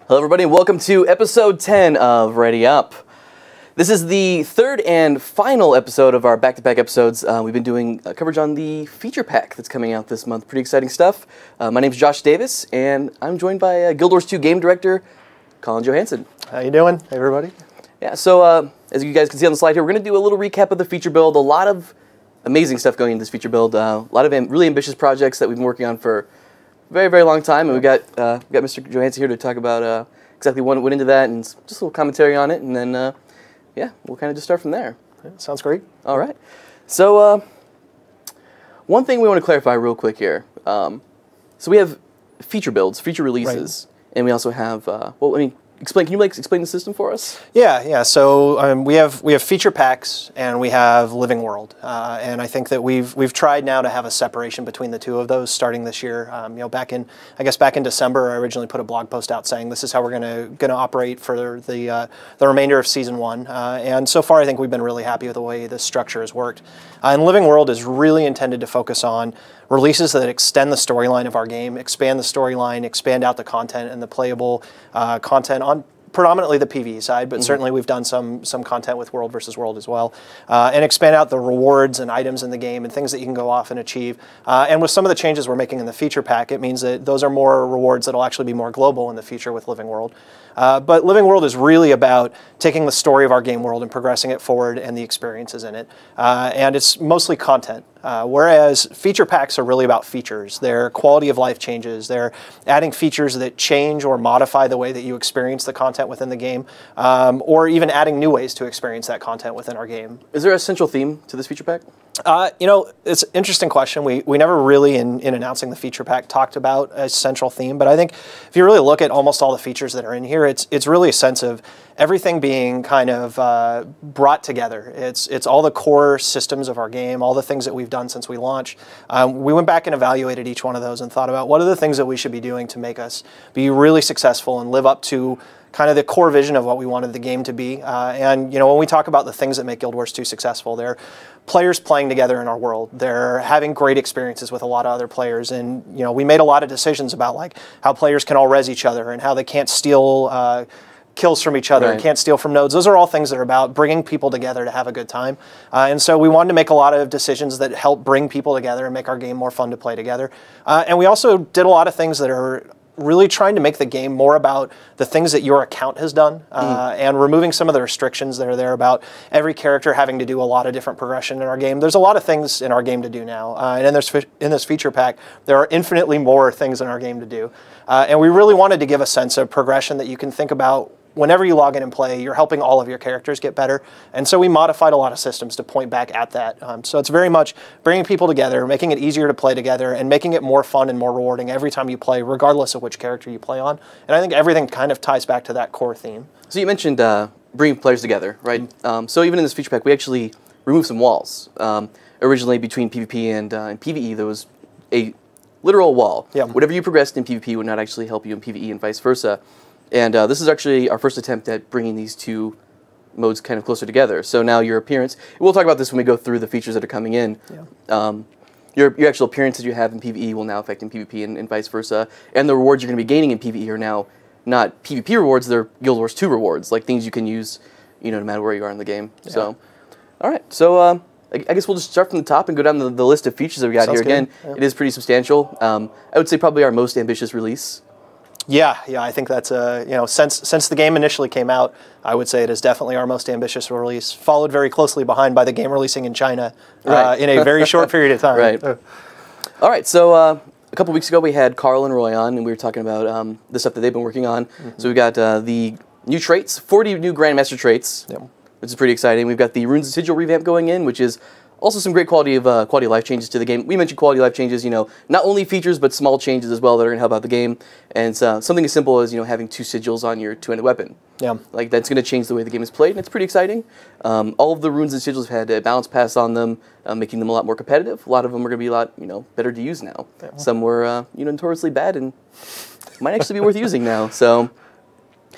Hello everybody and welcome to episode 10 of Ready Up. This is the third and final episode of our back-to-back episodes. We've been doing coverage on the feature pack that's coming out this month. Pretty exciting stuff. My name's Josh Davis and I'm joined by Guild Wars 2 game director Colin Johanson. How you doing, everybody? Yeah, so as you guys can see on the slide here, we're going to do a little recap of the feature build. A lot of amazing stuff going into this feature build. A lot of really ambitious projects that we've been working on for very, very long time, and we got Mr. Johanson here to talk about exactly what went into that and just a little commentary on it, and then yeah, we'll kind of just start from there. Yeah, sounds great. All right. So one thing we want to clarify real quick here. So we have feature builds, feature releases, and we also have well, I mean, explain. Can you explain the system for us? Yeah. So we have feature packs and we have Living World, and I think that we've tried now to have a separation between the two of those starting this year. You know, back in December, I originally put a blog post out saying this is how we're gonna operate for the remainder of season 1, and so far I think we've been really happy with the way this structure has worked. And Living World is really intended to focus on releases that extend the storyline of our game, expand the storyline, expand out the content and the playable content on predominantly the PvE side, but certainly we've done some content with World versus World as well, and expand out the rewards and items in the game and things that you can go off and achieve. And with some of the changes we're making in the feature pack, it means that those are more rewards that will actually be more global in the future with Living World. But Living World is really about taking the story of our game world and progressing it forward and the experiences in it. And it's mostly content. Whereas feature packs are really about features. They're quality of life changes. They're adding features that change or modify the way that you experience the content within the game, or even adding new ways to experience that content within our game. Is there a central theme to this feature pack? You know, it's an interesting question. We never really, in announcing the feature pack, talked about a central theme, but I think if you really look at almost all the features that are in here, it's really a sense of everything being kind of brought together. It's all the core systems of our game, all the things that we've done since we launched. We went back and evaluated each one of those and thought about what are the things that we should be doing to make us be really successful and live up to kind of the core vision of what we wanted the game to be. And you know, when we talk about the things that make Guild Wars 2 successful, they're players playing together in our world. They're having great experiences with a lot of other players, and you know, we made a lot of decisions about like how players can all res each other and how they can't steal kills from each other and can't steal from nodes. Those are all things that are about bringing people together to have a good time. And so we wanted to make a lot of decisions that help bring people together and make our game more fun to play together. And we also did a lot of things that are really trying to make the game more about the things that your account has done, and removing some of the restrictions that are there about every character having to do a lot of different progression in our game. There's a lot of things in our game to do now, and in this feature pack, there are infinitely more things in our game to do. And we really wanted to give a sense of progression that you can think about whenever you log in and play. You're helping all of your characters get better. And so we modified a lot of systems to point back at that. So it's very much bringing people together, making it easier to play together, and making it more fun and more rewarding every time you play, regardless of which character you play on. And I think everything kind of ties back to that core theme. So you mentioned bringing players together, right? So even in this feature pack, we actually removed some walls. Originally, between PvP and PvE, there was a literal wall. Yeah. Whatever you progressed in PvP would not actually help you in PvE and vice versa. And this is actually our first attempt at bringing these two modes kind of closer together. So now your appearance, we'll talk about this when we go through the features that are coming in. Yeah. Your actual appearance that you have in PvE will now affect in PvP and vice versa. And the rewards you're going to be gaining in PvE are now not PvP rewards, they're Guild Wars 2 rewards, like things you can use, you know, no matter where you are in the game. Yeah. So, all right. So I guess we'll just start from the top and go down the list of features that we got here. Again, it is pretty substantial. I would say probably our most ambitious release. Yeah, I think that's you know, since the game initially came out, I would say it is definitely our most ambitious release, followed very closely behind by the game releasing in China in a very short period of time. Right. All right, so a couple weeks ago we had Carl and Roy on, and we were talking about the stuff that they've been working on. So we got the new traits, 40 new Grandmaster traits, which is pretty exciting. We've got the Runes and Sigil revamp going in, which is also some great quality of life changes to the game. We mentioned quality of life changes, you know, not only features but small changes as well that are going to help out the game. And something as simple as, you know, having 2 sigils on your two-handed weapon. Yeah. Like that's going to change the way the game is played, and it's pretty exciting. All of the runes and sigils have had a balance pass on them, making them a lot more competitive. A lot of them are going to be a lot, you know, better to use now. Yeah. Some were, you know, notoriously bad and might actually be worth using now. So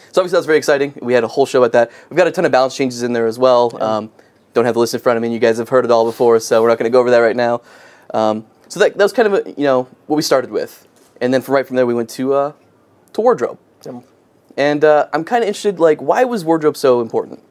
obviously that's very exciting. We had a whole show at that. We've got a ton of balance changes in there as well. Yeah. Don't have the list in front of me, and you guys have heard it all before, so we're not going to go over that right now. So that was kind of, you know, what we started with. And then right from there we went to wardrobe. And I'm kind of interested, like, why was wardrobe so important?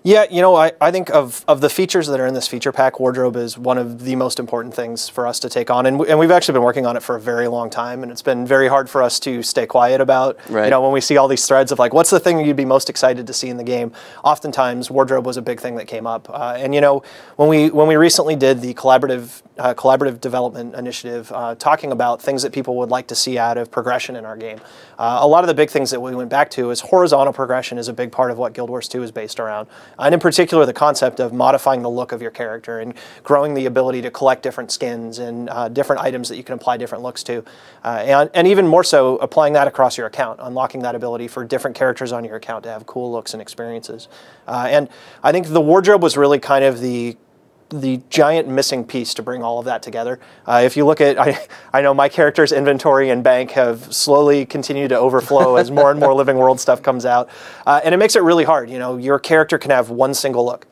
Yeah, you know, I think of the features that are in this feature pack, wardrobe is one of the most important things for us to take on. And we've actually been working on it for a very long time, and it's been very hard for us to stay quiet about. Right. You know, when we see all these threads of like, what's the thing you'd be most excited to see in the game? Oftentimes, wardrobe was a big thing that came up. And you know, when we recently did the collaborative development initiative, talking about things that people would like to see out of progression in our game, a lot of the big things that we went back to is horizontal progression is a big part of what Guild Wars 2 is based around. And in particular, the concept of modifying the look of your character and growing the ability to collect different skins and different items that you can apply different looks to. And even more so, applying that across your account, unlocking that ability for different characters on your account to have cool looks and experiences. And I think the wardrobe was really kind of the giant missing piece to bring all of that together. If you look at, I know my character's inventory and bank have slowly continued to overflow as more and more Living World stuff comes out. And it makes it really hard. You know, your character can have one single look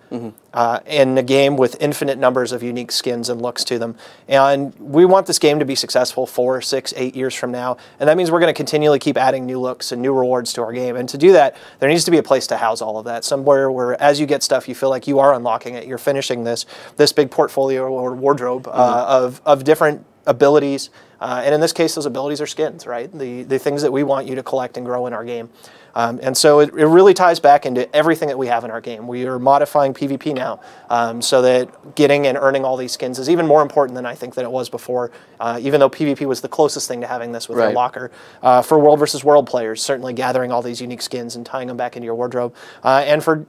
in a game with infinite numbers of unique skins and looks to them. And we want this game to be successful 4, 6, 8 years from now. And that means we're going to continually keep adding new looks and new rewards to our game. And to do that, there needs to be a place to house all of that. Somewhere where as you get stuff, you feel like you are unlocking it. You're finishing this big portfolio or wardrobe of different abilities. And in this case, those abilities are skins, right? The things that we want you to collect and grow in our game. And so it really ties back into everything that we have in our game. We are modifying PvP now so that getting and earning all these skins is even more important than I think that it was before, even though PvP was the closest thing to having this with our locker. For World versus World players, certainly gathering all these unique skins and tying them back into your wardrobe. And for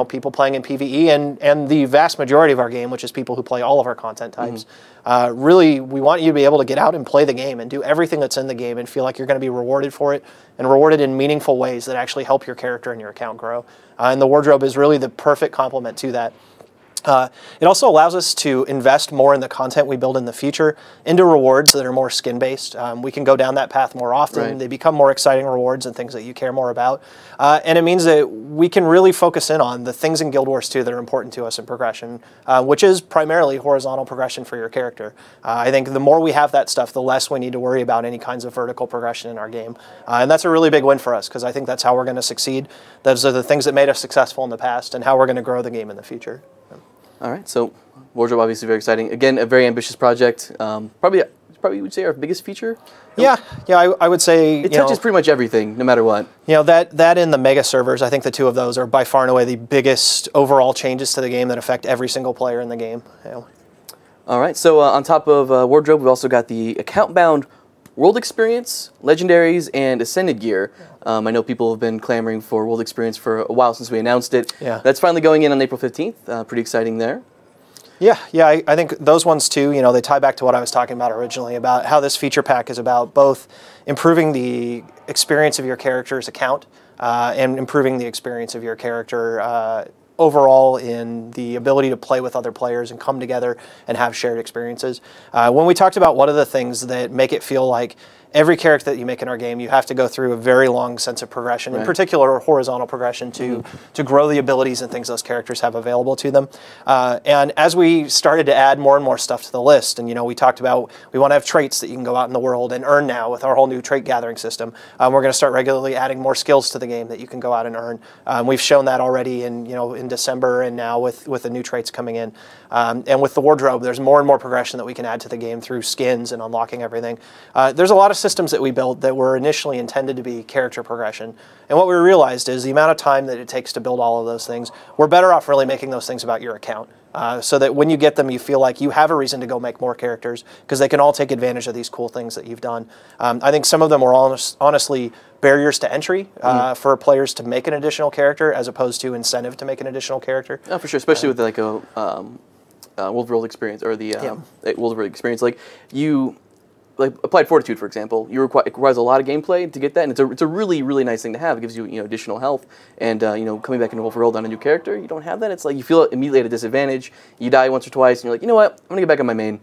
people playing in PvE and the vast majority of our game, which is people who play all of our content types, really, we want you to be able to get out and play the game and do everything that's in the game and feel like you're going to be rewarded for it and rewarded in meaningful ways that actually help your character and your account grow. And the wardrobe is really the perfect complement to that. It also allows us to invest more in the content we build in the future into rewards that are more skin-based. We can go down that path more often. They become more exciting rewards and things that you care more about. And it means that we can really focus in on the things in Guild Wars 2 that are important to us in progression, which is primarily horizontal progression for your character. I think the more we have that stuff, the less we need to worry about any kinds of vertical progression in our game. And that's a really big win for us, because I think that's how we're going to succeed. Those are the things that made us successful in the past and how we're going to grow the game in the future. All right, so wardrobe obviously very exciting. Again, a very ambitious project. Probably you would say our biggest feature. Yeah, I would say it touches pretty much everything, no matter what. You know, that and the mega servers, I think the two of those are by far and away the biggest overall changes to the game that affect every single player in the game. All right, so on top of wardrobe, we've also got the account-bound world experience, legendaries, and ascended gear. I know people have been clamoring for world experience for a while since we announced it. That's finally going in on April 15th. Pretty exciting there. Yeah, I think those ones too, they tie back to what I was talking about originally, about how this feature pack is about both improving the experience of your character's account and improving the experience of your character overall in the ability to play with other players and come together and have shared experiences. When we talked about what are the things that make it feel like every character that you make in our game, you have to go through a very long sense of progression, in particular horizontal progression to grow the abilities and things those characters have available to them. And as we started to add more and more stuff to the list, and we talked about we want to have traits that you can go out in the world and earn now with our whole new trait gathering system. We're going to start regularly adding more skills to the game that you can go out and earn. We've shown that already in December and now with the new traits coming in. And with the wardrobe, there's more and more progression that we can add to the game through skins and unlocking everything. There's a lot of systems that we built that were initially intended to be character progression. And what we realized is the amount of time that it takes to build all of those things, we're better off really making those things about your account. So that when you get them, you feel like you have a reason to go make more characters, because they can all take advantage of these cool things that you've done. I think some of them were honestly barriers to entry for players to make an additional character, as opposed to incentive to make an additional character. Oh, for sure, especially with like a World World experience, or the World World experience. Like Applied Fortitude, for example, it requires a lot of gameplay to get that, and it's a really, really nice thing to have. It gives you additional health, and coming back into Wolf World on a new character, you don't have that. It's like you feel immediately at a disadvantage. You die once or twice, and you're like, you know what, I'm gonna get back on my main.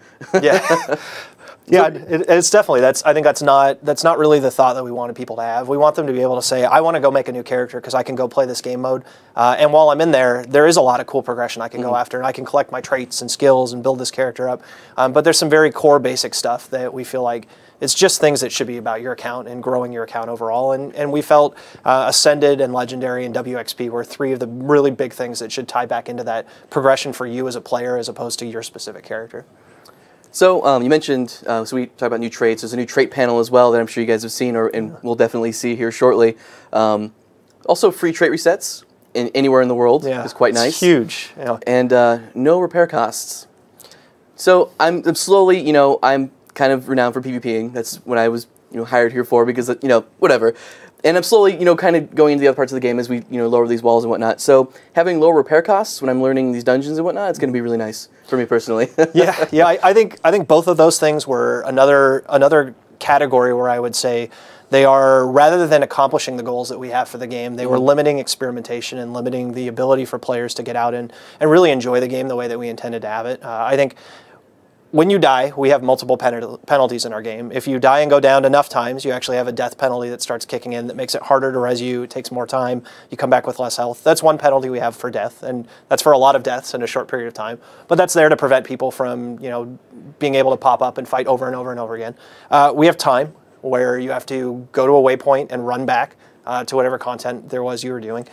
Yeah, it's definitely, I think that's not really the thought that we wanted people to have. We want them to be able to say, I want to go make a new character because I can go play this game mode. And while I'm in there is a lot of cool progression I can go after, and I can collect my traits and skills and build this character up. But there's some very core basic stuff that we feel like It's just things that should be about your account and growing your account overall. And we felt Ascended and Legendary and WXP were 3 of the really big things that should tie back into that progression for you as a player as opposed to your specific character. So you mentioned, so we talked about new traits. There's a new trait panel as well that I'm sure you guys have seen and will definitely see here shortly. Also free trait resets anywhere in the world is quite nice. It's huge. Yeah. And no repair costs. So I'm slowly, I'm kind of renowned for PvPing. That's what I was, hired here for because, whatever. And I'm slowly, kind of going into the other parts of the game as we, lower these walls and whatnot. So having lower repair costs when I'm learning these dungeons and whatnot, it's going to be really nice for me personally. I think both of those things were another category where I would say they are, rather than accomplishing the goals that we have for the game, they were limiting experimentation and limiting the ability for players to get out and really enjoy the game the way that we intended to have it. I think when you die, we have multiple penalties in our game. If you die and go down enough times, you actually have a death penalty that starts kicking in that makes it harder to res you. It takes more time. You come back with less health. That's one penalty we have for death, and that's for a lot of deaths in a short period of time. But that's there to prevent people from, being able to pop up and fight over and over and over again. We have time, where you have to go to a waypoint and run back to whatever content there was you were doing.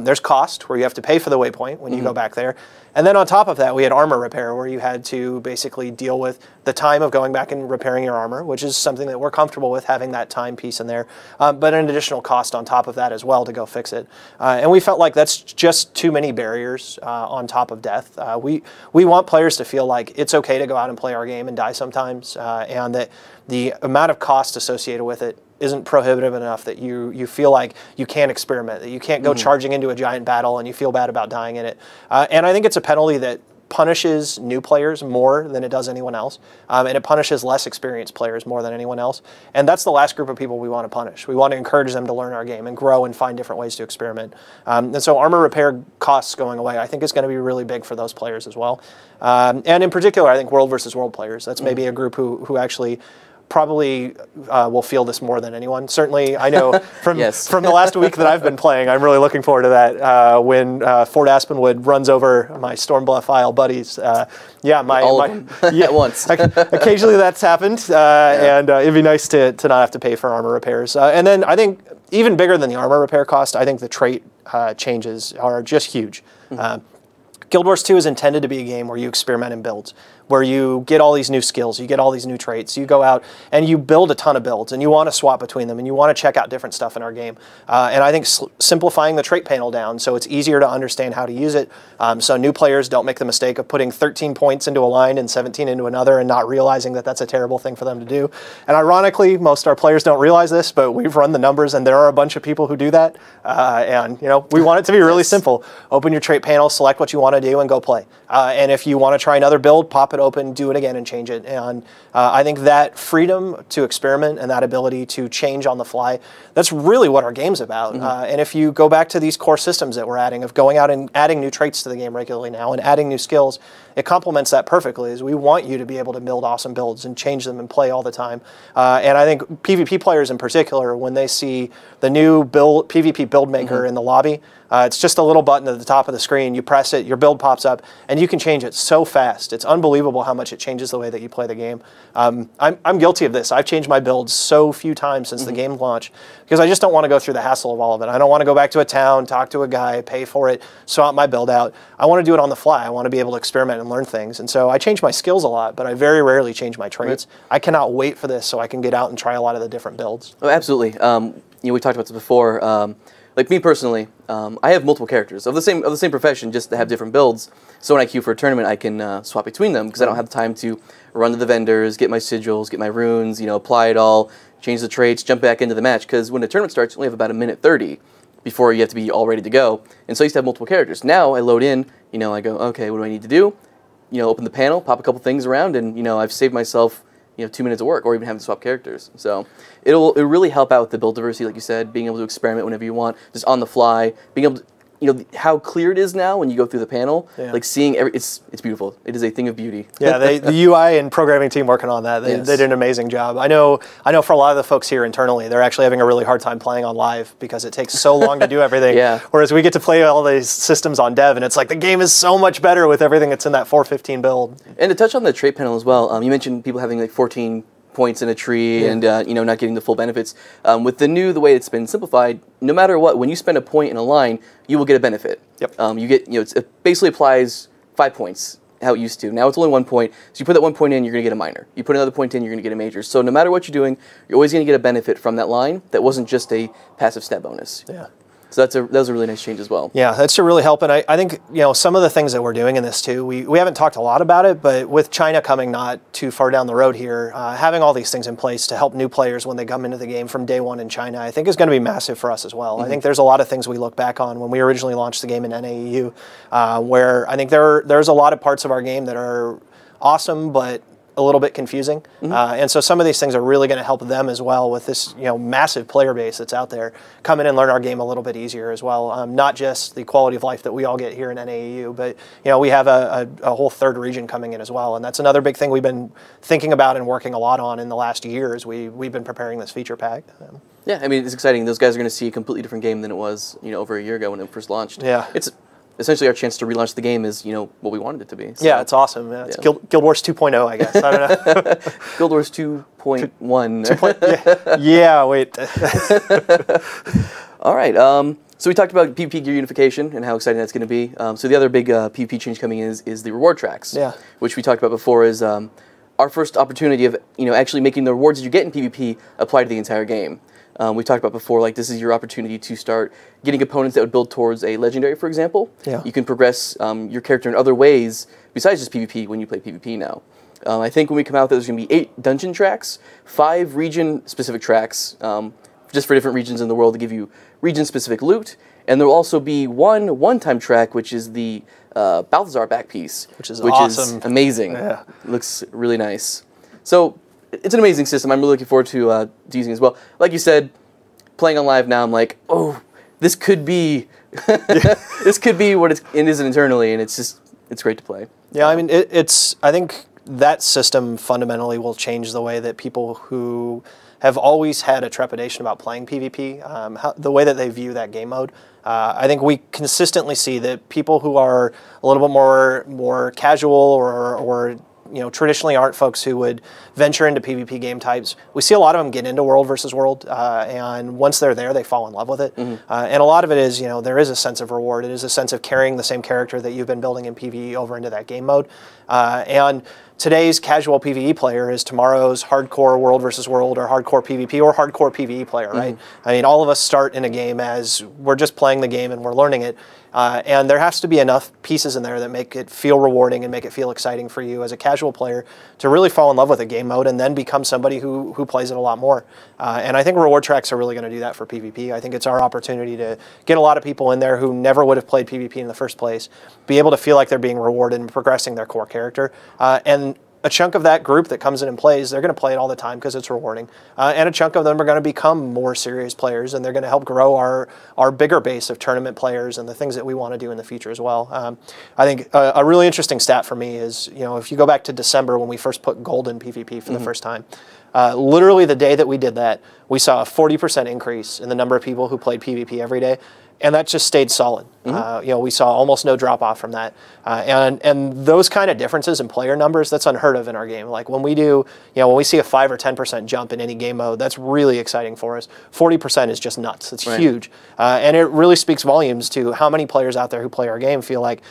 There's cost, where you have to pay for the waypoint when you go back there. And then on top of that, we had armor repair, where you had to basically deal with the time of going back and repairing your armor, which is something that we're comfortable with, having that time piece in there, but an additional cost on top of that as well to go fix it. And we felt like that's just too many barriers on top of death. We want players to feel like it's okay to go out and play our game and die sometimes, and that the amount of cost associated with it isn't prohibitive enough that you feel like you can't experiment, that you can't go charging into a giant battle and you feel bad about dying in it. And I think it's a penalty that punishes new players more than it does anyone else, and it punishes less experienced players more than anyone else. And that's the last group of people we want to punish. We want to encourage them to learn our game and grow and find different ways to experiment. And so armor repair costs going away, I think, is going to be really big for those players as well. And in particular, I think world versus world players. That's maybe a group who actually probably will feel this more than anyone. Certainly, I know from the last week that I've been playing, I'm really looking forward to that. When Fort Aspenwood runs over my Stormbluff Isle buddies, at once. Occasionally that's happened, and it'd be nice to not have to pay for armor repairs. And then I think even bigger than the armor repair cost, I think the trait changes are just huge. Guild Wars 2 is intended to be a game where you experiment in builds, where you get all these new skills, you get all these new traits, you go out and you build a ton of builds, and you want to swap between them, and you want to check out different stuff in our game. And I think simplifying the trait panel down so it's easier to understand how to use it, so new players don't make the mistake of putting 13 points into a line and 17 into another and not realizing that that's a terrible thing for them to do. And ironically, most of our players don't realize this, but we've run the numbers, and there are a bunch of people who do that. And we want it to be really simple. Open your trait panel, select what you want to do, and go play. And if you want to try another build, pop it open, do it again, and change it. And I think that freedom to experiment and that ability to change on the fly, that's really what our game's about. And if you go back to these core systems that we're adding, of going out and adding new traits to the game regularly now and adding new skills, it complements that perfectly, as we want you to be able to build awesome builds and change them and play all the time. And I think PvP players in particular, when they see the new PvP build maker in the lobby, it's just a little button at the top of the screen. You press it, your build pops up, and you can change it so fast. It's unbelievable how much it changes the way that you play the game. I'm guilty of this. I've changed my builds so few times since the game launch because I just don't want to go through the hassle of all of it. I don't want to go back to a town, talk to a guy, pay for it, swap my build out. I want to do it on the fly. I want to be able to experiment and learn things. And so I change my skills a lot, but I very rarely change my traits. I cannot wait for this so I can get out and try a lot of the different builds. Oh, absolutely. We talked about this before. Like me personally, I have multiple characters of the same profession, just to have different builds. So when I queue for a tournament, I can swap between them because I don't have the time to run to the vendors, get my sigils, get my runes, apply it all, change the traits, jump back into the match. Because when the tournament starts, you only have about 1:30 before you have to be all ready to go. And so I used to have multiple characters. Now I load in, I go, okay, what do I need to do? Open the panel, pop a couple things around, and I've saved myself 2 minutes of work, or even having to swap characters. So it'll really help out with the build diversity, like you said, being able to experiment whenever you want, just on the fly, being able to, how clear it is now when you go through the panel, like seeing it's beautiful. It is a thing of beauty. Yeah, the UI and programming team working on that, they did an amazing job. I know for a lot of the folks here internally, they're actually having a really hard time playing on live because it takes so long to do everything. Whereas we get to play all these systems on dev, and it's like the game is so much better with everything that's in that 4.15 build. And to touch on the trait panel as well, you mentioned people having like 14 points in a tree and you know, not getting the full benefits. With the way it's been simplified, no matter what, when you spend a point in a line, you will get a benefit. Yep. You get, you know, it basically applies 5 points how it used to. Now it's only 1 point. So you put that 1 point in, you're going to get a minor. You put another point in, you're going to get a major. So no matter what you're doing, you're always going to get a benefit from that line that wasn't just a passive stat bonus. Yeah. So that was a really nice change as well. Yeah, that should really help. And I think, you know, some of the things that we're doing in this too, we haven't talked a lot about it, but with China coming not too far down the road here, having all these things in place to help new players when they come into the game from day one in China, I think is going to be massive for us as well. I think there's a lot of things we look back on when we originally launched the game in NAEU, where I think there's a lot of parts of our game that are awesome, but a little bit confusing. And so some of these things are really going to help them as well with this, you know, massive player base that's out there. Come in and learn our game a little bit easier as well. Not just the quality of life that we all get here in NAEU, but, you know, we have a whole third region coming in as well. And that's another big thing we've been thinking about and working a lot on in the last year as we've been preparing this feature pack. Yeah, I mean, it's exciting. Those guys are going to see a completely different game than it was, you know, over a year aguwhen it first launched. Yeah. It's essentially our chance to relaunch the game is, you know, what we wanted it to be. So. Yeah, it's awesome. Yeah, it's Guild Wars 2.0, I guess. I don't know. Guild Wars 2.1. Yeah, wait. All right. So we talked about PvP gear unification and how exciting that's going to be. So the other big PvP change coming in is the reward tracks. Yeah. Which we talked about before is our first opportunity of, you know, actually making the rewards that you get in PvP apply to the entire game. We talked about before, like, this is your opportunity to start getting components that would build towards a legendary, for example. Yeah. You can progress your character in other ways besides just PvP when you play PvP now. I think when we come out, there's going to be 8 dungeon tracks, 5 region-specific tracks, just for different regions in the world to give you region-specific loot, and there will also be one-time track, which is the Balthazar back piece, which is awesome. Is amazing. Yeah. Looks really nice. So it's an amazing system. I'm really looking forward to using it as well. Like you said, playing on live now, I'm like, oh, this could be, this could be what it isn't internally, and it's great to play. Yeah, I mean, I think that system fundamentally will change the way that people who have always had a trepidation about playing PvP, the way that they view that game mode. I think we consistently see that people who are a little bit more casual or you know, traditionally aren't folks who would venture into PvP game types. We see a lot of them get into World versus World, and once they're there, they fall in love with it. And a lot of it is, you know, there is a sense of reward. It is a sense of carrying the same character that you've been building in PvE over into that game mode. And today's casual PvE player is tomorrow's hardcore World versus World or hardcore PvP or hardcore PvE player, right? I mean, all of us start in a game as we're just playing the game and we're learning it. And there has to be enough pieces in there that make it feel rewarding and make it feel exciting for you as a casual player to really fall in love with a game mode and then become somebody who plays it a lot more. And I think reward tracks are really going to do that for PvP. I think it's our opportunity to get a lot of people in there who never would have played PvP in the first place, be able to feel like they're being rewarded and progressing their core character. And a chunk of that group that comes in and plays, they're going to play it all the time because it's rewarding. And a chunk of them are going to become more serious players, and they're going to help grow our bigger base of tournament players and the things that we want to do in the future as well. I think a really interesting stat for me is, you know, if you go back to December when we first put gold in PvP for the first time, literally the day that we did that, we saw a 40% increase in the number of people who played PvP every day. And that just stayed solid. You know, we saw almost no drop off from that. And those kind of differences in player numbers, that's unheard of in our game. Like when we do, you know, when we see a 5 or 10% jump in any game mode, that's really exciting for us. 40% is just nuts. It's huge. And it really speaks volumes to how many players out there who play our game feel like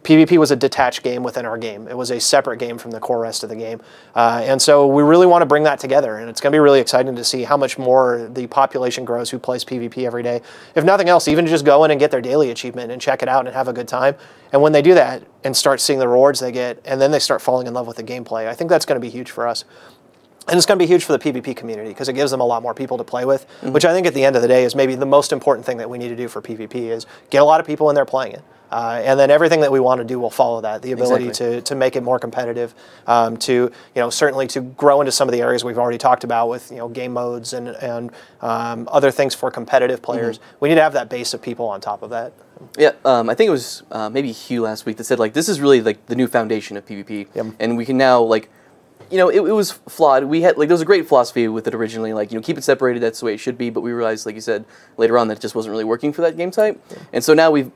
PvP was a detached game within our game. It was a separate game from the core rest of the game. And so we really want to bring that together, and it's going to be really exciting to see how much more the population grows who plays PvP every day. If nothing else, even just go in and get their daily achievement and check it out and have a good time. And when they do that and start seeing the rewards they get, and then they start falling in love with the gameplay, I think that's going to be huge for us. And it's going to be huge for the PvP community because it gives them a lot more people to play with, which I think at the end of the day is maybe the most important thing that we need to do for PvP is get a lot of people in there playing it. And then everything that we want to do will follow that. The ability to make it more competitive, certainly to grow into some of the areas we've already talked about with, game modes and other things for competitive players. We need to have that base of people on top of that. Yeah, I think it was maybe Hugh last week that said, this is really, the new foundation of PvP. Yep. And we can now, it was flawed. We had, there was a great philosophy with it originally, keep it separated, that's the way it should be, but we realized, like you said, later on that it just wasn't really working for that game type. Yeah. And so now we've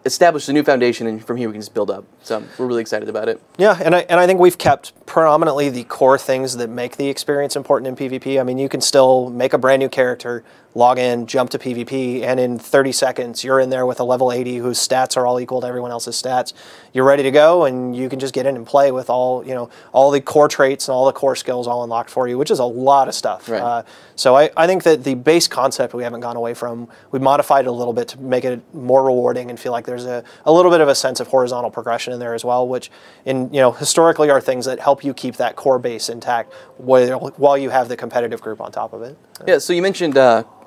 established a new foundation, and from here we can just build up. So we're really excited about it. Yeah, and I think we've kept predominantly the core things that make the experience important in PvP. I mean, you can still make a brand new character, log in, jump to PvP, and in 30 seconds, you're in there with a level 80 whose stats are all equal to everyone else's stats. You're ready to go, and you can just get in and play with all, all the core traits and all the core skills all unlocked for you, which is a lot of stuff. Right. So I think that the base concept we haven't gone away from. We modified it a little bit to make it more rewarding and feel like there's a little bit of a sense of horizontal progression in there as well, which historically are things that help you keep that core base intact while you have the competitive group on top of it. Yeah, so you mentioned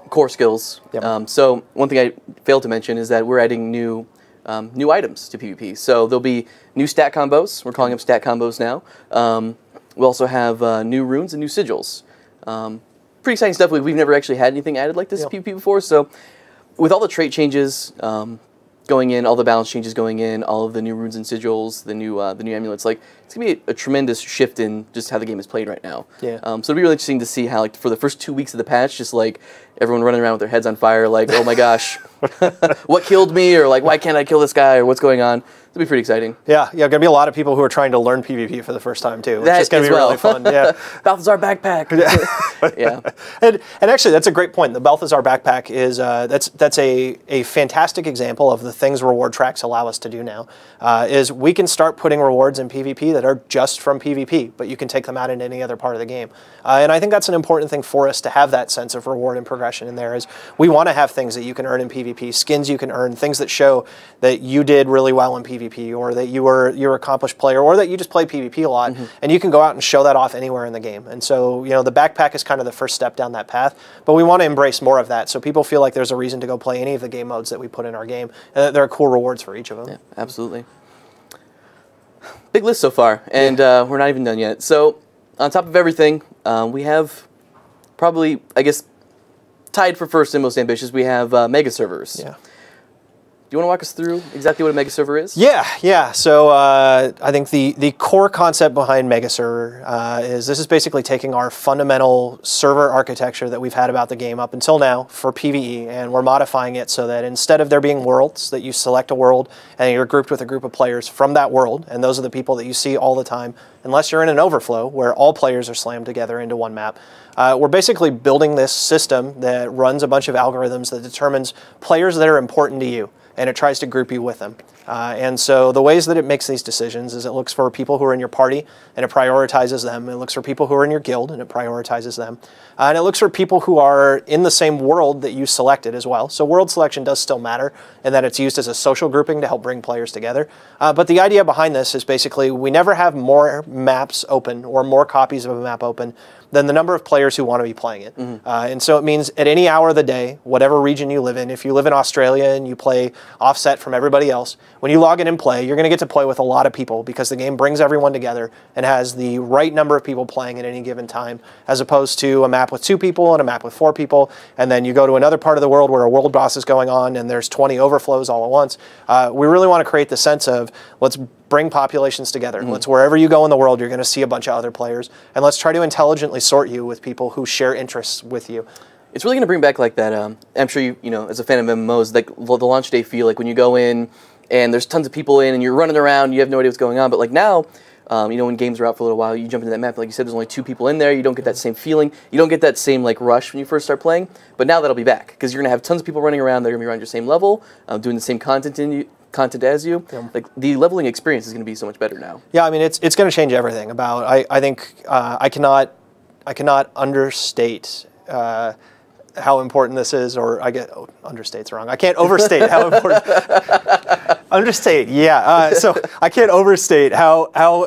core skills. Yep. So one thing I failed to mention is that we're adding new items to PvP. So there'll be new stat combos. We're calling them stat combos now. We also have new runes and new sigils. Pretty exciting stuff. We've never actually had anything added like this in PvP before. So with all the trait changes going in, all the balance changes going in, all of the new runes and sigils, the new amulets, like it's gonna be a tremendous shift in just how the game is played right now. Yeah. So it'll be really interesting to see how, like, for the first 2 weeks of the patch, just like everyone running around with their heads on fire, like, oh my gosh, what killed me, or like, why can't I kill this guy, or what's going on? It'll be pretty exciting. Yeah, gonna be a lot of people who are trying to learn PvP for the first time too, which That is gonna be really fun. Yeah. Balthazar backpack. Yeah. And actually, that's a great point. The Balthazar backpack is that's a fantastic example of the things reward tracks allow us to do now. Is we can start putting rewards in PvP that are just from PvP, but you can take them out in any other part of the game. And I think that's an important thing for us to have that sense of reward and progression in there. Is we want to have things that you can earn in PvP, skins you can earn, things that show that you did really well in PvP, or that you're an accomplished player, or that you just play PvP a lot, and you can go out and show that off anywhere in the game. And so the backpack is kind of the first step down that path, but we want to embrace more of that so people feel like there's a reason to go play any of the game modes that we put in our game, and that there are cool rewards for each of them. Yeah, absolutely. Big list so far, and we're not even done yet. So on top of everything, we have probably, I guess, tied for first and most ambitious, we have Megaservers. Yeah. Do you want to walk us through exactly what a Megaserver is? Yeah. So I think the core concept behind Megaserver is this is basically taking our fundamental server architecture that we've had about the game up until now for PvE, and we're modifying it so that instead of there being worlds, that you select a world and you're grouped with a group of players from that world, and those are the people that you see all the time, unless you're in an overflow where all players are slammed together into one map. We're basically building this system that runs a bunch of algorithms that determines players that are important to you, and it tries to group you with them. And so the ways that it makes these decisions is it looks for people who are in your party, and it prioritizes them. It looks for people who are in your guild, and it prioritizes them. And it looks for people who are in the same world that you selected as well. So world selection does still matter, in that it's used as a social grouping to help bring players together. But the idea behind this is basically we never have more maps open or more copies of a map open than the number of players who want to be playing it. And so it means at any hour of the day, whatever region you live in, if you live in Australia and you play offset from everybody else, when you log in and play, you're going to get to play with a lot of people because the game brings everyone together and has the right number of people playing at any given time, as opposed to a map with 2 people and a map with 4 people, and then you go to another part of the world where a world boss is going on and there's 20 overflows all at once. We really want to create the sense of let's bring populations together. Let's, wherever you go in the world, you're going to see a bunch of other players, and let's try to intelligently sort you with people who share interests with you. It's really going to bring back like that, I'm sure you know, as a fan of MMOs, like the launch day feel, like when you go in and there's tons of people in and you're running around, you have no idea what's going on, but like now, when games are out for a little while, you jump into that map, like you said, there's only 2 people in there, you don't get that same feeling, you don't get that same like rush when you first start playing, but now that'll be back, because you're going to have tons of people running around, they're going to be around your same level, doing the same content as you. Like the leveling experience is going to be so much better now. Yeah, I mean it's going to change everything. I think I cannot understate how important this is, or understate's wrong. I can't overstate how important. Understate, yeah. So I can't overstate how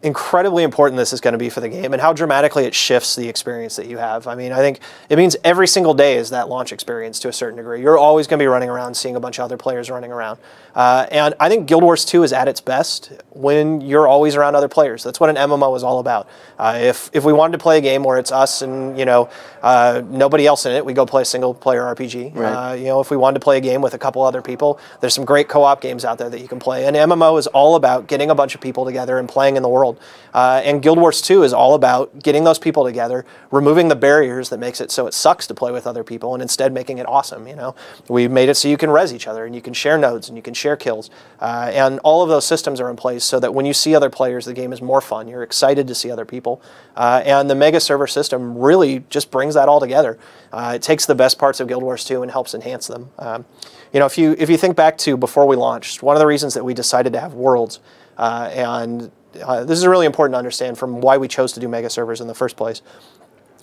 incredibly important this is going to be for the game, and how dramatically it shifts the experience that you have. I mean, I think it means every single day is that launch experience to a certain degree. You're always going to be running around, seeing a bunch of other players running around. And I think Guild Wars 2 is at its best when you're always around other players. That's what an MMO is all about. If we wanted to play a game where it's us and nobody else in it, we go play a single player RPG. Right. If we wanted to play a game with a couple other people, there's some great co-op games out there that you can play. And MMO is all about getting a bunch of people together and playing in the world. And Guild Wars 2 is all about getting those people together, removing the barriers that makes it so it sucks to play with other people, and instead making it awesome. You know, we made it so you can res each other, and you can share nodes, and you can share kills, and all of those systems are in place so that when you see other players, the game is more fun. You're excited to see other people, and the Megaserver system really just brings that all together. It takes the best parts of Guild Wars 2 and helps enhance them. You know, if you think back to before we launched, one of the reasons that we decided to have worlds, this is really important to understand from why we chose to do Megaservers in the first place.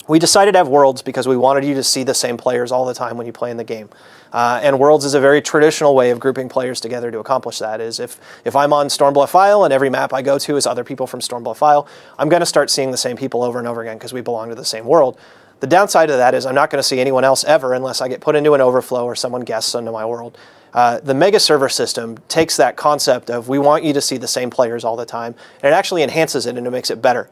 We decided to have worlds because we wanted you to see the same players all the time when you play in the game. And worlds is a very traditional way of grouping players together to accomplish that. Is if I'm on Stormbluff Isle and every map I go to is other people from Stormbluff Isle, I'm going to start seeing the same people over and over again because we belong to the same world. The downside of that is I'm not going to see anyone else ever unless I get put into an overflow or someone guests into my world. The Megaserver system takes that concept of we want you to see the same players all the time, and it actually enhances it and it makes it better.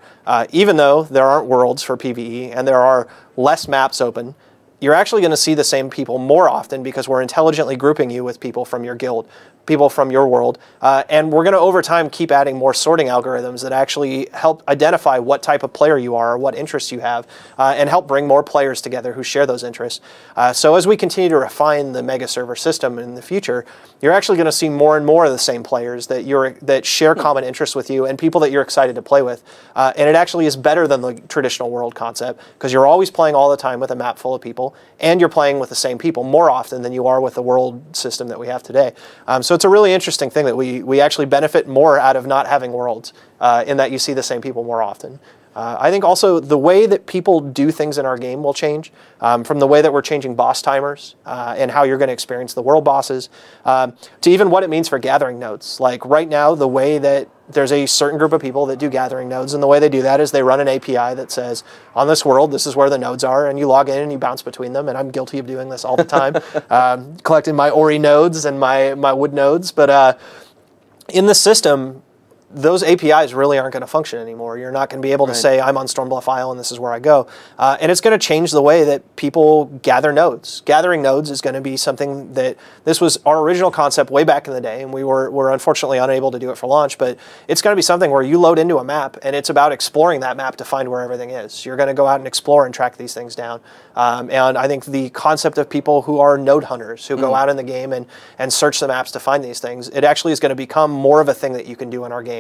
Even though there aren't worlds for PvE and there are less maps open, you're actually going to see the same people more often because we're intelligently grouping you with people from your guild, people from your world, and we're going to over time keep adding more sorting algorithms that actually help identify what type of player you are or what interests you have, and help bring more players together who share those interests. So as we continue to refine the Megaserver system in the future, you're actually going to see more and more of the same players that share common interests with you and people that you're excited to play with. And it actually is better than the traditional world concept because you're always playing all the time with a map full of people, and you're playing with the same people more often than you are with the world system that we have today. So it's a really interesting thing that we actually benefit more out of not having worlds, in that you see the same people more often. I think also the way that people do things in our game will change, from the way that we're changing boss timers and how you're going to experience the world bosses, to even what it means for gathering nodes. Like right now, the way that there's a certain group of people that do gathering nodes, and the way they do that is they run an API that says, on this world, this is where the nodes are, and you log in and you bounce between them, and I'm guilty of doing this all the time, collecting my Ori nodes and my wood nodes, but in the system, those APIs really aren't going to function anymore. You're not going to be able to say, I'm on Stormbluff Isle and this is where I go. And it's going to change the way that people gather nodes. Gathering nodes is going to be something that, this was our original concept way back in the day, and we were unfortunately unable to do it for launch, but it's going to be something where you load into a map, and it's about exploring that map to find where everything is. You're going to go out and explore and track these things down. And I think the concept of people who are node hunters, who go out in the game and search the maps to find these things, it actually is going to become more of a thing that you can do in our game.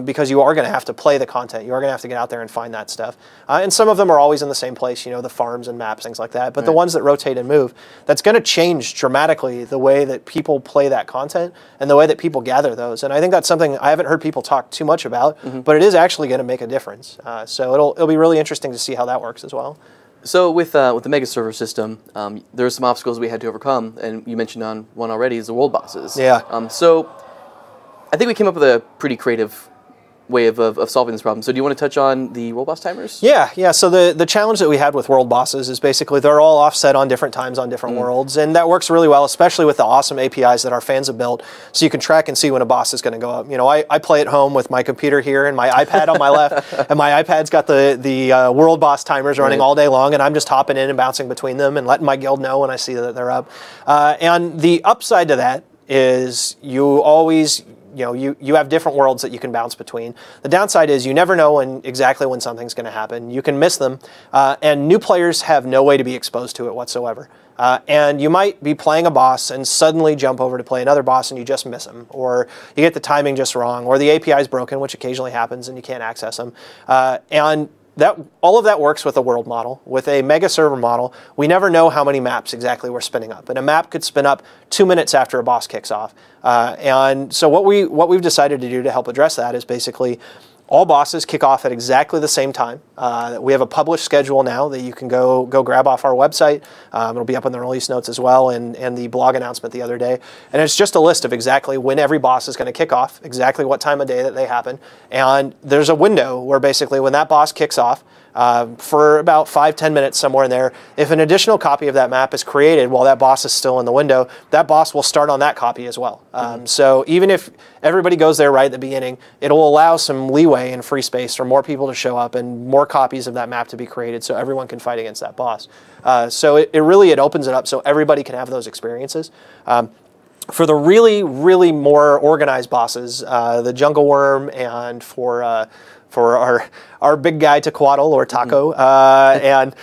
Because you are going to have to play the content. You are going to have to get out there and find that stuff. And some of them are always in the same place, you know, the farms and maps, things like that. But the ones that rotate and move, that's going to change dramatically the way that people play that content and the way that people gather those. And I think that's something I haven't heard people talk too much about, but it is actually going to make a difference. So it'll be really interesting to see how that works as well. So with the Megaserver system, there are some obstacles we had to overcome, and you mentioned on one already is the world bosses. Yeah. So I think we came up with a pretty creative way of solving this problem. So do you want to touch on the world boss timers? Yeah. So the challenge that we had with world bosses is basically they're all offset on different times on different worlds, and that works really well, especially with the awesome APIs that our fans have built, so you can track and see when a boss is going to go up. You know, I play at home with my computer here and my iPad on my left, and my iPad's got the world boss timers running all day long, and I'm just hopping in and bouncing between them and letting my guild know when I see that they're up. And the upside to that is you always, you have different worlds that you can bounce between. The downside is you never know exactly when something's going to happen. You can miss them, and new players have no way to be exposed to it whatsoever. And you might be playing a boss and suddenly jump over to play another boss and you just miss them, or you get the timing just wrong, or the API is broken, which occasionally happens, and you can't access them. And all of that works with a world model. With a Megaserver model, we never know how many maps exactly we're spinning up. And a map could spin up 2 minutes after a boss kicks off. And so what we've decided to do to help address that is basically all bosses kick off at exactly the same time. We have a published schedule now that you can go grab off our website. It'll be up in the release notes as well, and the blog announcement the other day. And it's just a list of exactly when every boss is going to kick off, exactly what time of day that they happen. And there's a window where basically when that boss kicks off, for about 5-10 minutes somewhere in there, if an additional copy of that map is created while that boss is still in the window, that boss will start on that copy as well. So even if everybody goes there right at the beginning, it'll allow some leeway and free space for more people to show up and more copies of that map to be created so everyone can fight against that boss. So it really opens it up so everybody can have those experiences. For the really more organized bosses, the Jungle Worm, and for our big guy Tequatl or Taco, and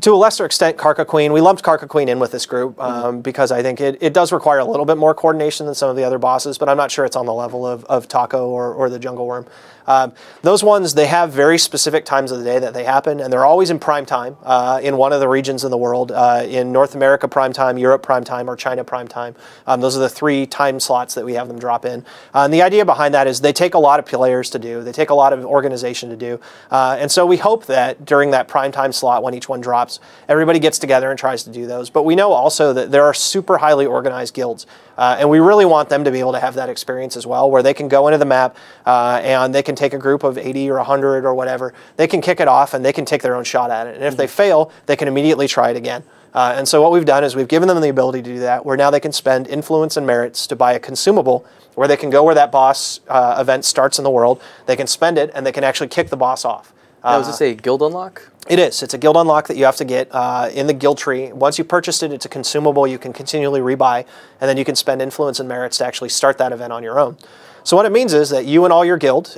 to a lesser extent Karka Queen. We lumped Karka Queen in with this group because I think it does require a little bit more coordination than some of the other bosses, but I'm not sure it's on the level of Taco or the Jungle Worm. Those ones, they have very specific times of the day that they happen, and they're always in prime time in one of the regions in the world, in North America prime time, Europe prime time, or China prime time. Those are the 3 time slots that we have them drop in. And the idea behind that is they take a lot of players to do, they take a lot of organization to do, and so we hope that during that prime time slot when each one drops, everybody gets together and tries to do those. But we know also that there are super highly organized guilds, and we really want them to be able to have that experience as well, where they can go into the map and they can take a group of 80 or 100 or whatever, they can kick it off and they can take their own shot at it. And if they fail, they can immediately try it again. And so what we've done is we've given them the ability to do that, where now they can spend influence and merits to buy a consumable, where they can go where that boss event starts in the world, they can spend it, and they can actually kick the boss off. Now, is this a guild unlock? It is. It's a guild unlock that you have to get in the guild tree. Once you purchased it, it's a consumable you can continually rebuy, and then you can spend influence and merits to actually start that event on your own. So what it means is that you and all your guild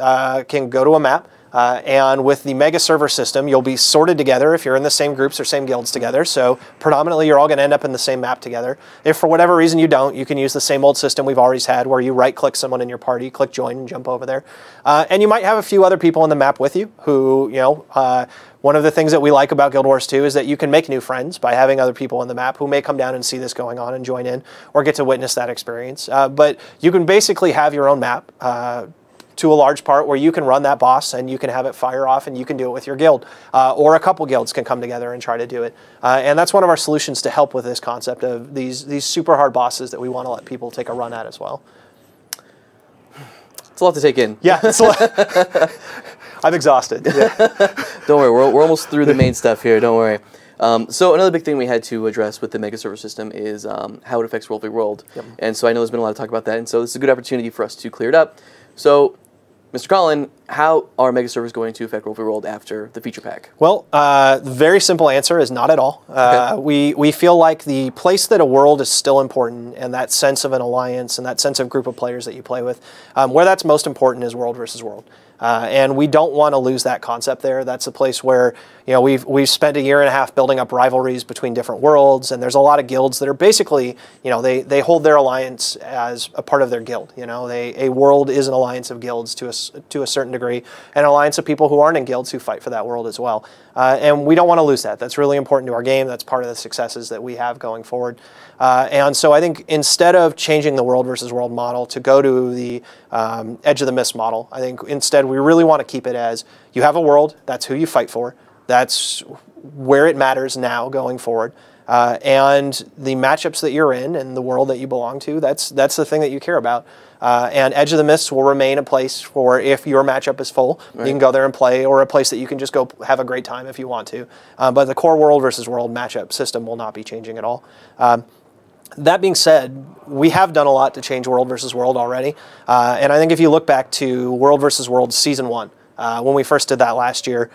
can go to a map, and with the Megaserver system, you'll be sorted together if you're in the same groups or same guilds together. So predominantly, you're all going to end up in the same map together. If for whatever reason you don't, you can use the same old system we've always had, where you right-click someone in your party, click join, and jump over there. And you might have a few other people on the map with you who, you know, one of the things that we like about Guild Wars 2 is that you can make new friends by having other people on the map who may come down and see this going on and join in or get to witness that experience. But you can basically have your own map to a large part, where you can run that boss and you can have it fire off and you can do it with your guild. Or a couple guilds can come together and try to do it. And that's one of our solutions to help with this concept of these super hard bosses that we want to let people take a run at as well. It's a lot to take in. Yeah, it's a lot. I'm exhausted. Yeah. Don't worry, we're almost through the main stuff here, don't worry. So another big thing we had to address with the Megaserver system is how it affects World v. World. Yep. And so I know there's been a lot of talk about that, and so this is a good opportunity for us to clear it up. So, Mr. Colin, how are Megaservers going to affect World v. World after the feature pack? Well, the very simple answer is not at all. Okay. We feel like the place that a world is still important, and that sense of an alliance and that sense of group of players that you play with, where that's most important is world versus world. And we don't want to lose that concept there. That's a place where, you know, we've spent a year and a half building up rivalries between different worlds, and there's a lot of guilds that are basically, you know, they hold their alliance as a part of their guild. You know, a world is an alliance of guilds to a certain degree, and an alliance of people who aren't in guilds who fight for that world as well. And we don't want to lose that. That's really important to our game. That's part of the successes that we have going forward. And so I think instead of changing the world versus world model to go to the Edge of the Mist model, I think instead we really want to keep it as you have a world, that's who you fight for, that's where it matters now going forward. And the matchups that you're in and the world that you belong to, that's the thing that you care about. And Edge of the Mist will remain a place for if your matchup is full, right, you can go there and play, or a place that you can just go have a great time if you want to. But the core world versus world matchup system will not be changing at all. That being said, we have done a lot to change world versus world already. And I think if you look back to World versus World Season 1, when we first did that last year,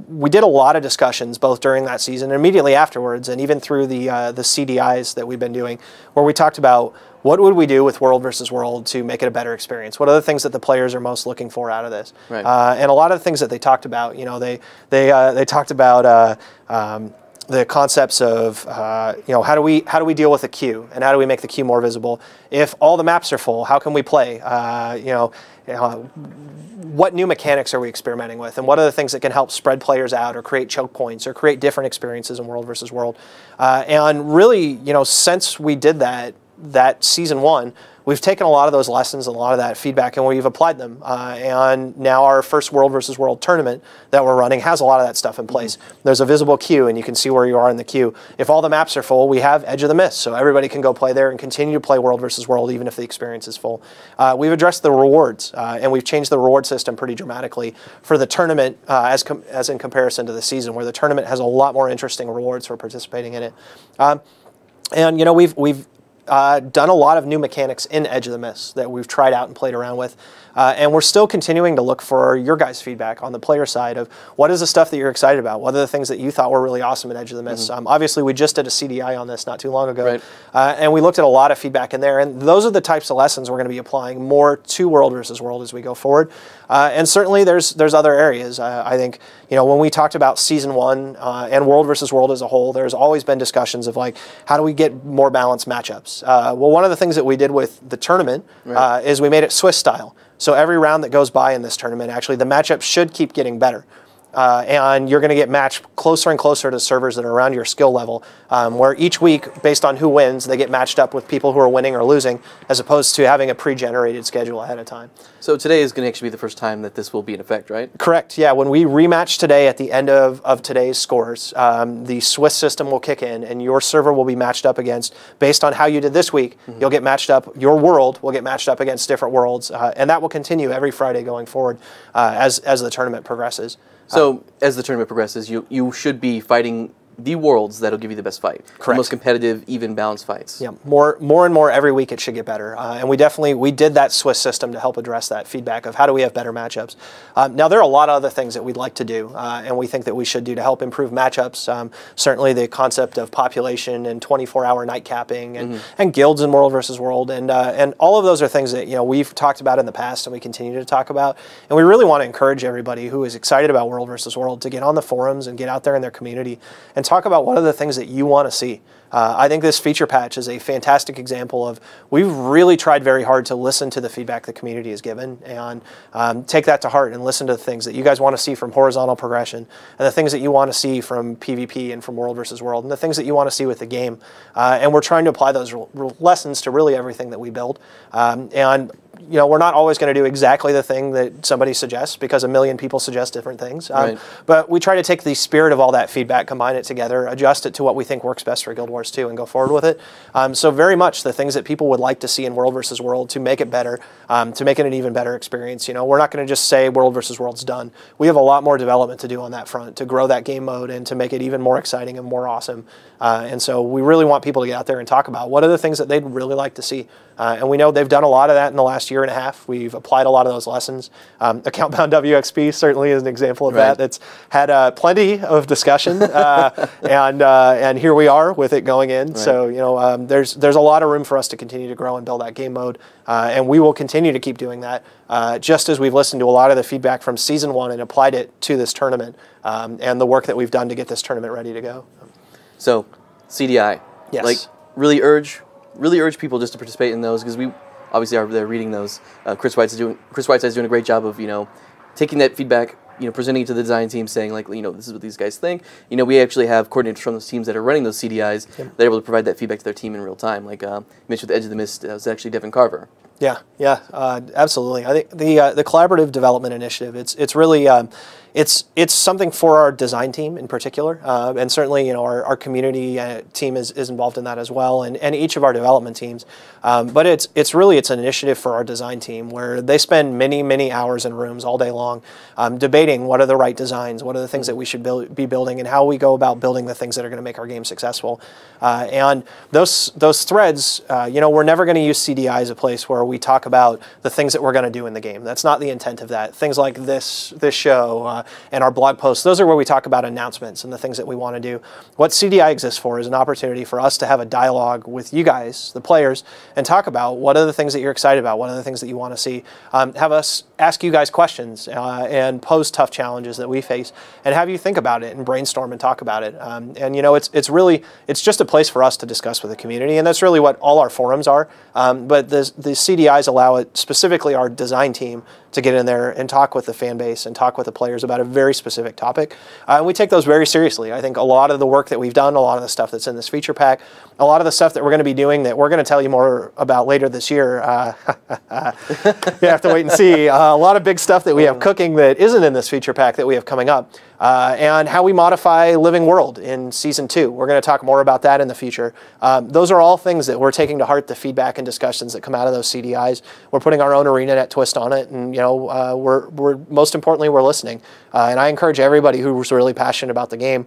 we did a lot of discussions both during that season and immediately afterwards, and even through the CDIs that we've been doing, where we talked about what would we do with World versus World to make it a better experience? What are the things that the players are most looking for out of this? Right. And a lot of the things that they talked about, you know, they talked about the concepts of, you know, how do we deal with a queue, and how do we make the queue more visible? If all the maps are full, how can we play? You know, what new mechanics are we experimenting with, and what are the things that can help spread players out, or create choke points, or create different experiences in World versus World? And really, you know, since we did that Season 1, we've taken a lot of those lessons and a lot of that feedback, and we've applied them. And now our first World versus World tournament that we're running has a lot of that stuff in place. Mm-hmm. There's a visible queue, and you can see where you are in the queue. If all the maps are full, we have Edge of the Mist, so everybody can go play there and continue to play World versus World even if the experience is full. We've addressed the rewards, and we've changed the reward system pretty dramatically for the tournament as in comparison to the season, where the tournament has a lot more interesting rewards for participating in it. And you know, we've done a lot of new mechanics in Edge of the Mist that we've tried out and played around with. And we're still continuing to look for your guys' feedback on the player side of what is the stuff that you're excited about? What are the things that you thought were really awesome in Edge of the Mist? Obviously, we just did a CDI on this not too long ago, right. And we looked at a lot of feedback in there. And those are the types of lessons we're going to be applying more to World versus World as we go forward. And certainly, there's other areas. I think when we talked about Season 1 and World versus World as a whole, there's always been discussions of like how do we get more balanced matchups. Well, one of the things that we did with the tournament is we made it Swiss style. So every round that goes by in this tournament, actually, the matchup should keep getting better. And you're going to get matched closer and closer to servers that are around your skill level, where each week, based on who wins, they get matched up with people who are winning or losing, as opposed to having a pre-generated schedule ahead of time. So today is going to actually be the first time that this will be in effect, right? Correct, yeah. When we rematch today at the end of today's scores, the Swiss system will kick in, and your server will be matched up against, based on how you did this week, you'll get matched up, your world will get matched up against different worlds, and that will continue every Friday going forward as the tournament progresses. So as the tournament progresses, you should be fighting the worlds that'll give you the best fight. Correct. The most competitive, even balanced fights. Yeah, more and more every week it should get better. And we did that Swiss system to help address that feedback of how do we have better matchups. Now there are a lot of other things that we'd like to do and we think that we should do to help improve matchups. Certainly the concept of population and 24-hour night capping and guilds in World versus World and all of those are things that we've talked about in the past and we continue to talk about. And we really want to encourage everybody who is excited about World versus World to get on the forums and get out there in their community and talk about what are the things that you want to see. I think this feature patch is a fantastic example of we've really tried very hard to listen to the feedback the community has given and take that to heart and listen to the things that you guys want to see from horizontal progression and the things that you want to see from PvP and from World versus World and the things that you want to see with the game. And we're trying to apply those lessons to really everything that we build. And we're not always going to do exactly the thing that somebody suggests because a million people suggest different things. Right. But we try to take the spirit of all that feedback, combine it together, adjust it to what we think works best for Guild Wars 2 and go forward with it. So very much the things that people would like to see in World versus World to make it better, to make it an even better experience. We're not going to just say World versus World's done. We have a lot more development to do on that front to grow that game mode and to make it even more exciting and more awesome. And so we really want people to get out there and talk about what are the things that they'd really like to see. And we know they've done a lot of that in the last year and a half. We've applied a lot of those lessons. Account-bound WXP certainly is an example of that. That's had plenty of discussion, and here we are with it going in. Right. So there's a lot of room for us to continue to grow and build that game mode, and we will continue to keep doing that. Just as we've listened to a lot of the feedback from Season 1 and applied it to this tournament, and the work that we've done to get this tournament ready to go. So, CDI. Yes. Really urge people just to participate in those because we obviously are there reading those. Chris Whiteside's doing a great job of taking that feedback, presenting it to the design team, saying this is what these guys think. We actually have coordinators from those teams that are running those CDIs. Yep. They're able to provide that feedback to their team in real time. Like you mentioned with Edge of the Mist, that was actually Devin Carver. Yeah, absolutely. I think the collaborative development initiative, it's really it's something for our design team in particular, and certainly our community team is involved in that as well, and each of our development teams. But it's really an initiative for our design team where they spend many hours in rooms all day long debating what are the right designs, what are the things that we should be building, and how we go about building the things that are going to make our game successful. And those threads, we're never going to use CDI as a place where we talk about the things that we're going to do in the game. That's not the intent of that. Things like this show and our blog posts, those are where we talk about announcements and the things that we want to do. What CDI exists for is an opportunity for us to have a dialogue with you guys, the players, and talk about what are the things that you're excited about, what are the things that you want to see. Have us ask you guys questions and pose tough challenges that we face and have you think about it and brainstorm and talk about it. It's just a place for us to discuss with the community, and that's really what all our forums are. But the CDIs allow it, specifically our design team, to get in there and talk with the fan base and talk with the players about a very specific topic. And we take those very seriously. I think a lot of the work that we've done, a lot of the stuff that's in this feature pack, a lot of the stuff that we're going to be doing that we're going to tell you more about later this year, you have to wait and see. A lot of big stuff that we have cooking that isn't in this feature pack that we have coming up. And how we modify Living World in Season 2. We're going to talk more about that in the future. Those are all things that we're taking to heart, the feedback and discussions that come out of those CDIs. We're putting our own ArenaNet twist on it, and we're most importantly, we're listening. And I encourage everybody who's really passionate about the game,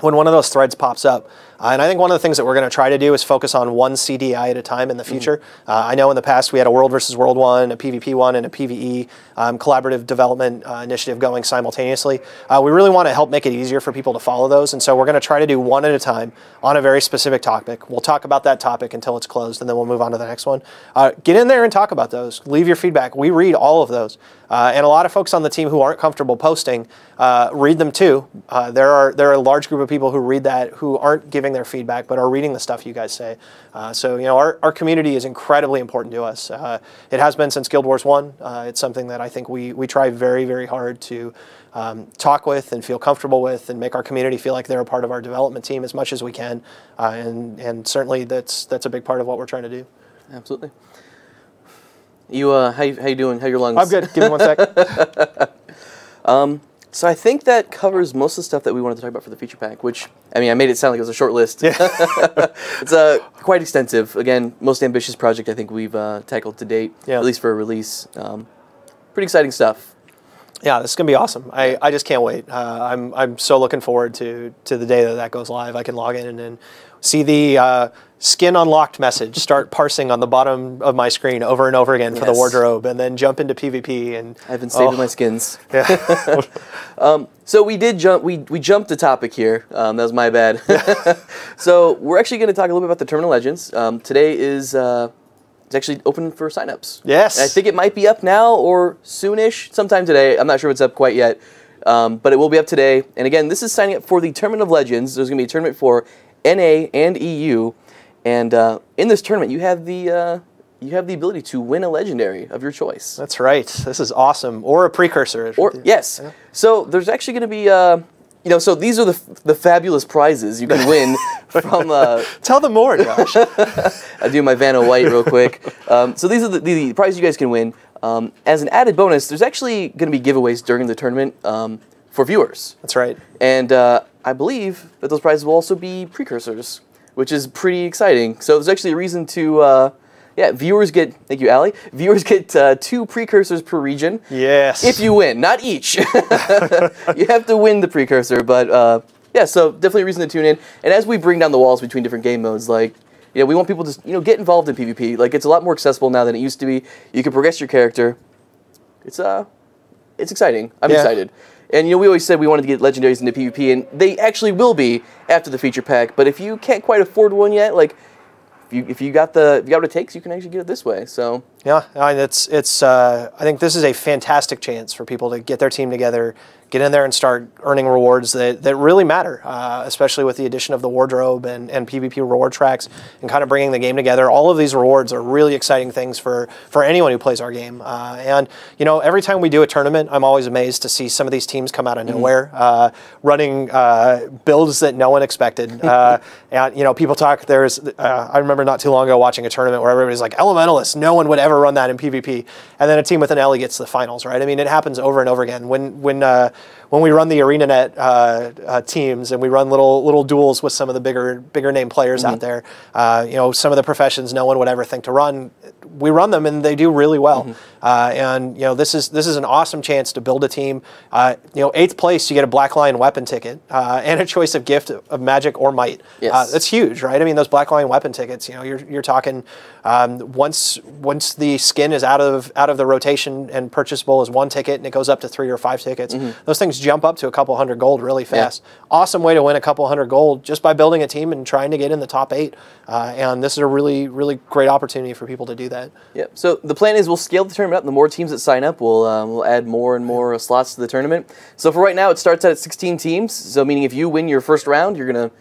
when one of those threads pops up, And I think one of the things that we're going to try to do is focus on one CDI at a time in the future. I know in the past we had a World versus World one, a PvP one, and a PvE collaborative development initiative going simultaneously. We really want to help make it easier for people to follow those, and so we're going to try to do one at a time on a very specific topic. We'll talk about that topic until it's closed, and then we'll move on to the next one. Get in there and talk about those. Leave your feedback. We read all of those. And a lot of folks on the team who aren't comfortable posting read them too. There are a large group of people who read that who aren't giving their feedback but are reading the stuff you guys say. So our community is incredibly important to us. It has been since Guild Wars 1. It's something that I think we try very, very hard to talk with and feel comfortable with and make our community feel like they're a part of our development team as much as we can. And certainly that's a big part of what we're trying to do. Absolutely. You how you doing? How are your lungs? I'm good. Give me 1 sec. So I think that covers most of the stuff that we wanted to talk about for the feature pack, which, I mean, I made it sound like it was a short list. Yeah. It's quite extensive. Again, most ambitious project I think we've tackled to date, at least for a release. Pretty exciting stuff. Yeah, this is going to be awesome. I just can't wait. I'm so looking forward to the day that goes live. I can log in and see the skin unlocked message start parsing on the bottom of my screen over and over again for the wardrobe, and then jump into PvP. And I've been saving my skins. Yeah. So we did jump. We jumped the topic here. That was my bad. So we're actually going to talk a little bit about the Tournament of Legends. Today is it's actually open for signups. Yes. And I think it might be up now or soonish, sometime today. I'm not sure if it's up quite yet, but it will be up today. And again, this is signing up for the Tournament of Legends. There's going to be a tournament for NA and EU. And in this tournament, you have the ability to win a legendary of your choice. That's right. This is awesome. Or a precursor. Yes. Yeah. So there's actually going to be, so these are the fabulous prizes you can win from. Tell them more, Josh. I do my Vanna White real quick. So these are the prizes you guys can win. As an added bonus, there's actually going to be giveaways during the tournament for viewers. That's right. And I believe that those prizes will also be precursors, which is pretty exciting. So there's actually a reason to, viewers get, thank you, Allie, viewers get 2 precursors per region. Yes. If you win, not each. You have to win the precursor, but yeah, so definitely a reason to tune in. And as we bring down the walls between different game modes, like, we want people to, get involved in PvP. Like, it's a lot more accessible now than it used to be. You can progress your character. It's exciting. I'm excited. And we always said we wanted to get legendaries into PvP, and they actually will be after the feature pack. But if you can't quite afford one yet, like if you got what it takes, you can actually get it this way. So yeah, I mean, I think this is a fantastic chance for people to get their team together, get in there and start earning rewards that really matter, especially with the addition of the wardrobe and PvP reward tracks and kind of bringing the game together. All of these rewards are really exciting things for anyone who plays our game. And, every time we do a tournament, I'm always amazed to see some of these teams come out of nowhere, running builds that no one expected. And, people talk, I remember not too long ago watching a tournament where everybody's like, Elementalists, no one would ever run that in PvP. And then a team with an Ellie gets to the finals, right? I mean, it happens over and over again. When we run the ArenaNet teams and we run little duels with some of the bigger name players out there, some of the professions no one would ever think to run, we run them and they do really well. And this is an awesome chance to build a team. 8th place, you get a Black Lion weapon ticket and a choice of gift of magic or might. Yes. That's huge, right? I mean, those Black Lion weapon tickets. You're talking once the skin is out of the rotation and purchasable as 1 ticket, and it goes up to 3 or 5 tickets. Those things jump up to a couple hundred gold really fast. Yeah. Awesome way to win a couple hundred gold just by building a team and trying to get in the top 8. And this is a really, really great opportunity for people to do that. Yeah. So the plan is we'll scale the tournament up. The more teams that sign up, we'll add more and more slots to the tournament. So for right now, it starts out at 16 teams. So meaning if you win your first round, you're gonna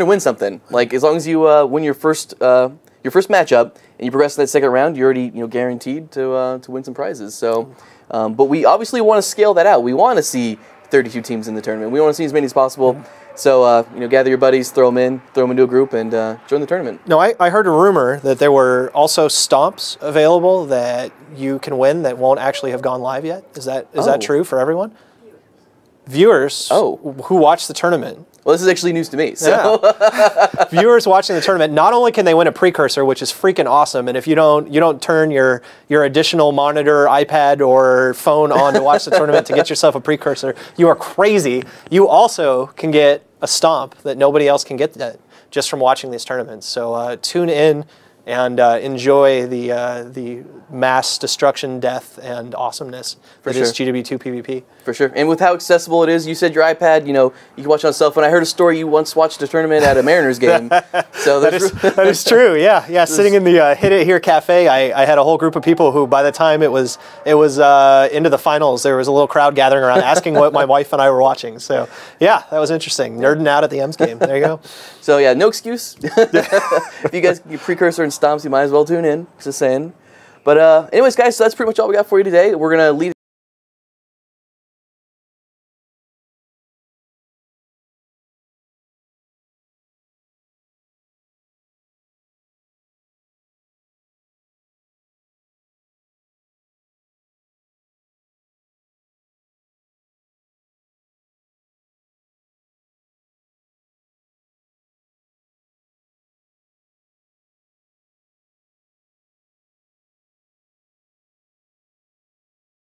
win something. Like as long as you win your first matchup and you progress to that second round, you're already guaranteed to win some prizes. So, but we obviously want to scale that out. We want to see 32 teams in the tournament. We want to see as many as possible. So, gather your buddies, throw them into a group, and join the tournament. No, I heard a rumor that there were also stomps available that you can win that won't actually have gone live yet. Is that true for everyone? Viewers who watch the tournament. Well, this is actually news to me. So. Yeah. Viewers watching the tournament, not only can they win a precursor, which is freaking awesome, and if you don't turn your additional monitor, iPad, or phone on to watch the tournament to get yourself a precursor, you are crazy. You also can get a stomp that nobody else can get that. just from watching these tournaments. So tune in and enjoy the mass destruction, death, and awesomeness that is GW2 PvP. For sure. And with how accessible it is, you said your iPad, you can watch it on cell phone. I heard a story you once watched a tournament at a Mariners game. So that is true, yeah. Sitting in the Hit It Here cafe, I had a whole group of people who, by the time it was into the finals, there was a little crowd gathering around asking what my wife and I were watching. So, yeah, that was interesting. Nerding out at the M's game. There you go. So, yeah, no excuse. If you guys get precursor and stomps, you might as well tune in. Just saying. But anyways, guys, so that's pretty much all we got for you today. We're going to lead